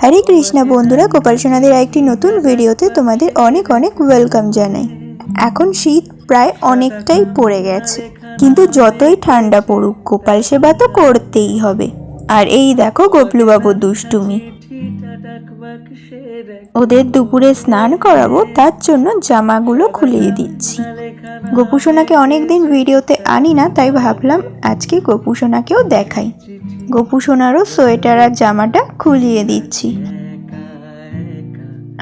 हरे कृष्णा बंधुरा गोपाल सोनादेर एकटी नतून भिडियोते तोमादेर अनेक अनेक वेलकाम जानाई। एखन शीत प्राय अनेकटाई पड़े गेछे, किन्तु जतई ठांडा पड़ुक गोपाल सेवा तो करतेई हबे। आर एई देखो गोपलू बाबुर दुष्टुमी, ओদের দুপুরে স্নান করাবো তার জন্য জামাগুলো খুলিয়ে দিচ্ছি। গোপু সোনাকে অনেকদিন ভিডিওতে আনি না, তাই ভাবলাম আজকে গোপু সোনাকেও দেখাই। গোপু সোনারও সোয়েটার আর জামাটা খুলিয়ে দিচ্ছি।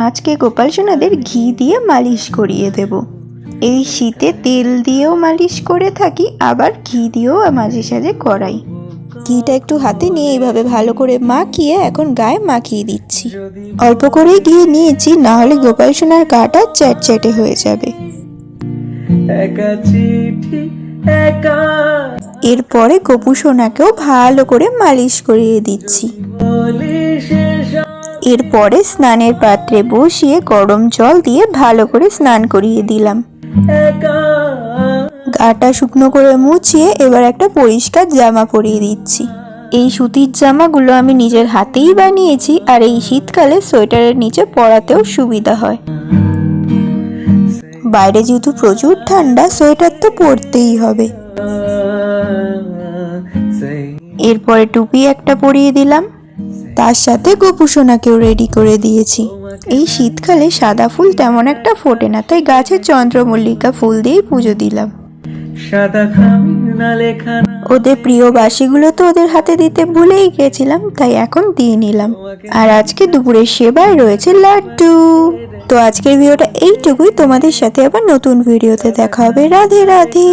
আজকে গোপাল সোনাদের ঘি দিয়ে মালিশ করিয়ে দেব। এই শীতে তেল দিয়েও মালিশ করে থাকি, আবার ঘি দিয়েও মাঝে সাঝে করাই। ঘিটা একটু হাতে নিয়ে এইভাবে ভালো করে মাখিয়ে এখন গায়ে মাখিয়ে দিচ্ছি। অল্প করে ঘি নিয়েছি, না হলে গোপাল সোনার গাটা চ্যাটচ্যাটে হয়ে যাবে। এরপরে গোপু সোনাকেও ভালো করে মালিশ করিয়ে দিচ্ছি। এরপরে স্নানের পাত্রে বসিয়ে গরম জল দিয়ে ভালো করে স্নান করিয়ে দিলাম। গাটা শুকনো করে মুছিয়ে এবার একটা পরিষ্কার জামা পরিয়ে দিচ্ছি। এই সুতির জামাগুলো আমি নিজের হাতেই বানিয়েছি, আর এই শীতকালে সোয়েটারের নিচে পরাতেও সুবিধা হয়। বাইরে যেহেতু প্রচুর ঠান্ডা, সোয়েটার তো পরতেই হবে। এরপরে টুপি একটা পরিয়ে দিলাম, তার সাথে গোপু সোনাকেও রেডি করে দিয়েছি। এই শীতকালে সাদা ফুল তেমন একটা ফোটে না, তাই গাছের চন্দ্রমল্লিকা ফুল দিয়েই পুজো দিলাম। ওদের প্রিয় বাসিগুলো তো ওদের হাতে দিতে ভুলেই গেছিলাম, তাই এখন দিয়ে নিলাম। আর আজকে দুপুরের সেবায় রয়েছে লাড্ডু। তো আজকের ভিডিওটা এইটুকুই, তোমাদের সাথে আবার নতুন ভিডিওতে দেখা হবে। রাধে রাধে।